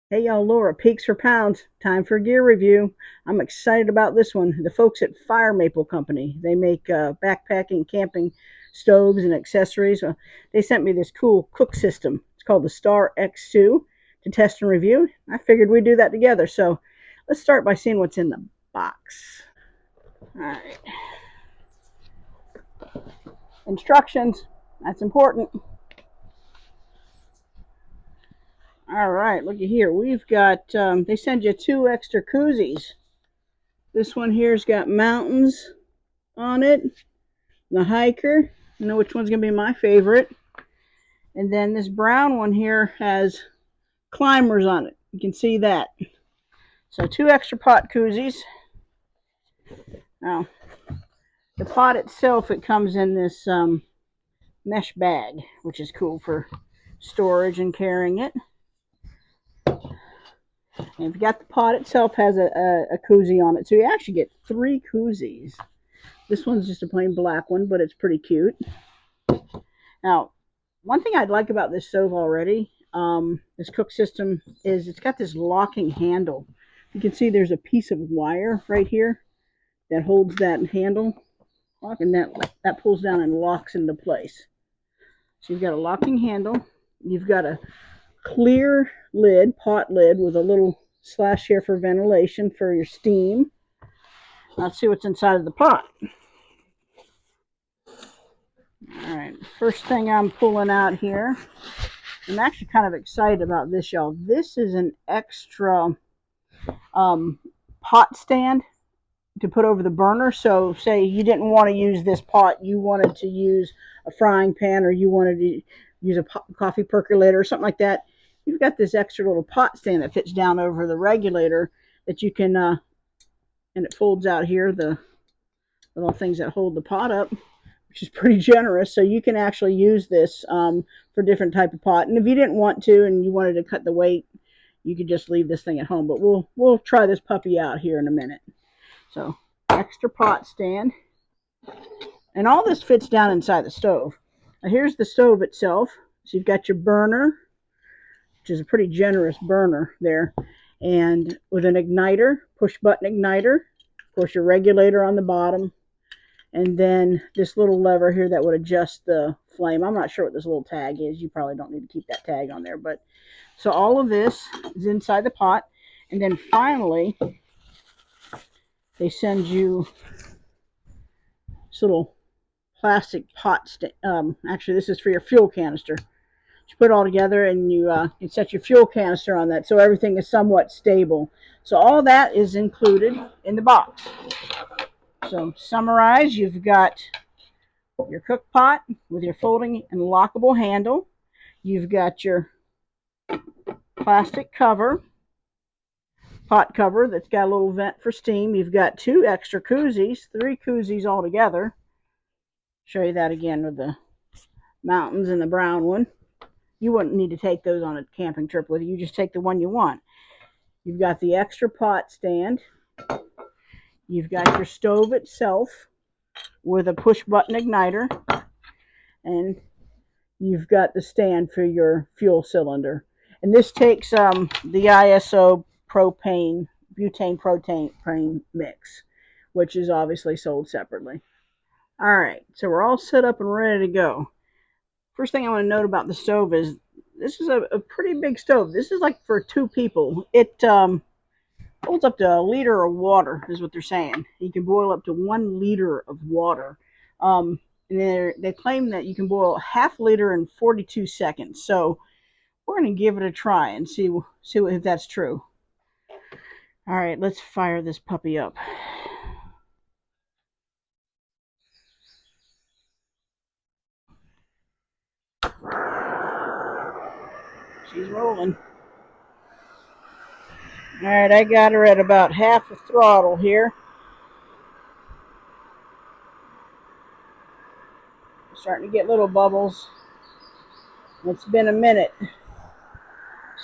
Hey y'all, Laura, Peaks for Pounds. Time for a gear review. I'm excited about this one. The folks at Fire Maple Company, they make backpacking, camping stoves and accessories. They sent me this cool cook system. It's called the Star X2 to test and review. I figured we'd do that together. So let's start by seeing what's in the box. All right. Instructions. That's important. All right, looky here. We've got, they send you 2 extra koozies. This one here's got mountains on it, the hiker. I know which one's going to be my favorite. And then this brown one here has climbers on it. You can see that. So 2 extra pot koozies. Now, the pot itself, it comes in this mesh bag, which is cool for storage and carrying it. And if you got the pot itself, has a koozie on it. So you actually get 3 koozies. This one's just a plain black one, but it's pretty cute. Now, one thing I'd like about this stove already, this cook system, is it's got this locking handle. You can see there's a piece of wire right here that holds that handle, and that pulls down and locks into place. So you've got a locking handle. You've got a clear lid, pot lid, with a little slash here for ventilation for your steam. Let's see what's inside of the pot. All right, first thing I'm pulling out here, I'm actually kind of excited about this, y'all. This is an extra pot stand to put over the burner. So say you didn't want to use this pot, you wanted to use a frying pan, or you wanted to use a coffee percolator or something like that, you've got this extra little pot stand that fits down over the regulator that you can, and it folds out here, the little things that hold the pot up, which is pretty generous. So you can actually use this for different type of pot. And if you didn't want to and you wanted to cut the weight, you could just leave this thing at home. But we'll try this puppy out here in a minute. So extra pot stand. And all this fits down inside the stove. Now here's the stove itself. So you've got your burner, which is a pretty generous burner there, and with an igniter, push button igniter, of course your regulator on the bottom, and then this little lever here that would adjust the flame. I'm not sure what this little tag is. You probably don't need to keep that tag on there. But so all of this is inside the pot. And then finally, they send you this little plastic pot. Actually, this is for your fuel canister. You put it all together and you set your fuel canister on that, so everything is somewhat stable. So all that is included in the box. So to summarize, you've got your cook pot with your folding and lockable handle. You've got your plastic cover, pot cover that's got a little vent for steam. You've got 2 extra koozies, 3 koozies altogether. Show you that again with the mountains and the brown one. You wouldn't need to take those on a camping trip with you. You just take the one you want. You've got the extra pot stand. You've got your stove itself with a push button igniter. And you've got the stand for your fuel cylinder. And this takes the ISO propane, butane propane mix, which is obviously sold separately. All right, so we're all set up and ready to go. First thing I want to note about the stove is this is a pretty big stove. This is like for 2 people. It holds up to 1 liter of water, is what they're saying. You can boil up to 1 liter of water. And they claim that you can boil ½ liter in 42 seconds. So we're going to give it a try and see if that's true. All right, let's fire this puppy up. She's rolling. All right, I got her at about half the throttle here. Starting to get little bubbles. It's been a minute.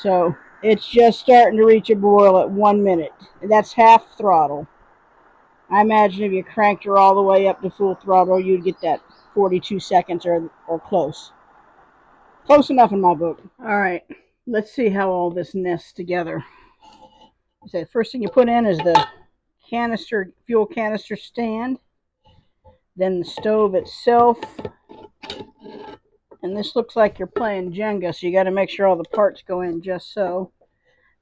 So it's just starting to reach a boil at 1 minute. That's half throttle. I imagine if you cranked her all the way up to full throttle, you'd get that 42 seconds or close. Close enough in my book. All right. Let's see how all this nests together. So the first thing you put in is the fuel canister stand, then the stove itself. And this looks like you're playing Jenga, so you got to make sure all the parts go in just so.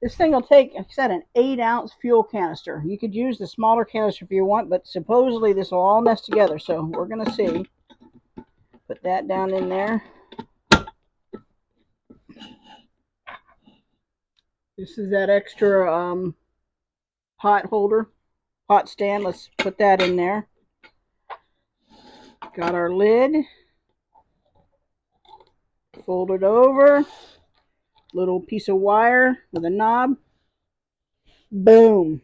This thing will take, like I said, an 8-ounce fuel canister. You could use the smaller canister if you want, but supposedly this will all nest together, so we're going to see. Put that down in there. This is that extra pot holder, pot stand. Let's put that in there. Got our lid. Fold it over. Little piece of wire with a knob. Boom.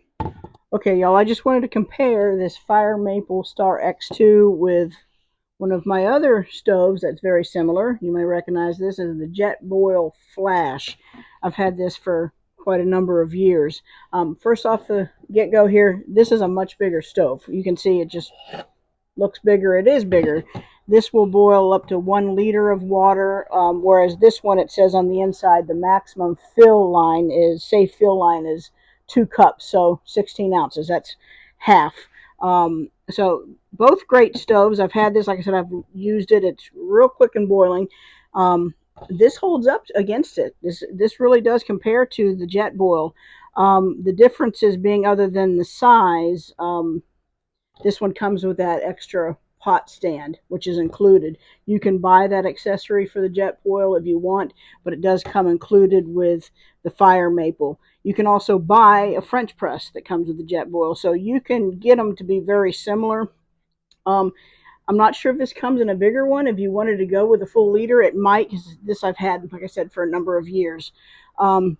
Okay, y'all, I just wanted to compare this Fire Maple Star X2 with one of my other stoves that's very similar. You may recognize this as the Jetboil Flash. I've had this for quite a number of years. First off the get-go here, this is a much bigger stove. You can see it just looks bigger. It is bigger. This will boil up to 1 liter of water, whereas this one, it says on the inside, the maximum safe fill line is 2 cups, so 16 ounces. That's half. So both great stoves. I've had this, like I said, I've used it. It's real quick in boiling. This holds up against it. This really does compare to the Jetboil. The differences being, other than the size, this one comes with that extra pot stand, which is included. You can buy that accessory for the Jetboil if you want, but it does come included with the Fire Maple. You can also buy a French press that comes with the Jetboil, so you can get them to be very similar. I'm not sure if this comes in a bigger one. If you wanted to go with a full liter, it might, because this I've had, like I said, for a number of years.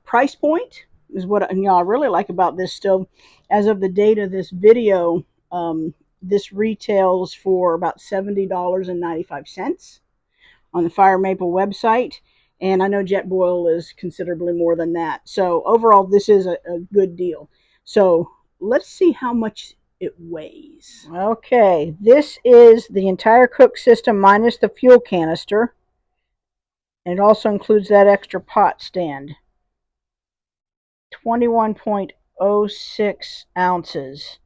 Price point is what I really like about this stove. As of the date of this video, this retails for about $70.95 on the Fire Maple website. And I know Jetboil is considerably more than that. So overall, this is a good deal. So let's see how much it weighs. Okay, this is the entire cook system minus the fuel canister. And it also includes that extra pot stand. 21.06 ounces.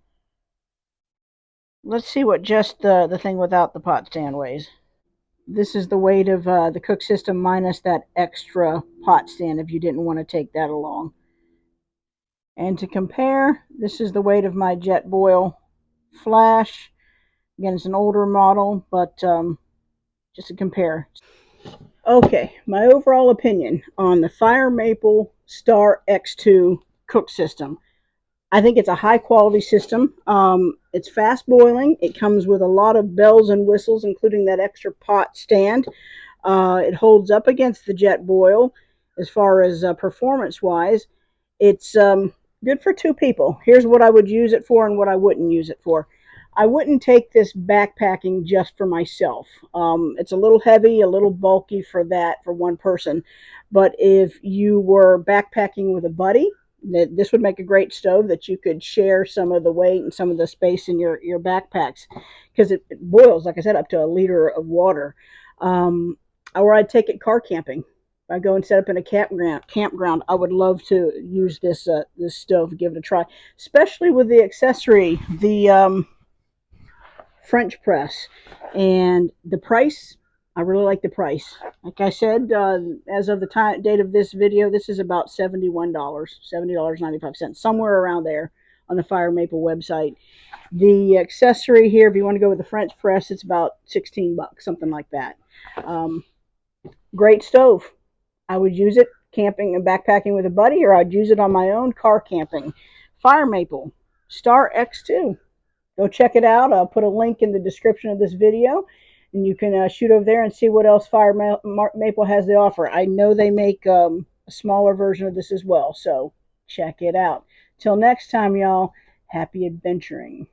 Let's see what just the thing without the pot stand weighs. This is the weight of the cook system minus that extra pot stand if you didn't want to take that along. And to compare, this is the weight of my Jetboil Flash. Again, it's an older model, but just to compare. Okay, my overall opinion on the Fire Maple Star X2 cook system. I think it's a high quality system. It's fast boiling. It comes with a lot of bells and whistles, including that extra pot stand. It holds up against the Jetboil as far as performance wise. It's good for 2 people. Here's what I would use it for and what I wouldn't use it for. I wouldn't take this backpacking just for myself. It's a little heavy, a little bulky for that, for 1 person. But if you were backpacking with a buddy, this would make a great stove that you could share some of the weight and some of the space in your backpacks, because it boils, like I said, up to 1 liter of water. Or I'd take it car camping. If I go and set up in a campground, I would love to use this stove, give it a try, especially with the accessory, the French press, and the price. I really like the price. Like I said, as of the date of this video, this is about $71, $70.95, somewhere around there on the Fire Maple website. The accessory here, if you want to go with the French press, it's about 16 bucks, something like that. Great stove. I would use it camping and backpacking with a buddy, or I'd use it on my own car camping. Fire Maple Star X2. Go check it out. I'll put a link in the description of this video, and you can shoot over there and see what else Fire Maple has to offer. I know they make a smaller version of this as well, so check it out. Till next time, y'all, happy adventuring.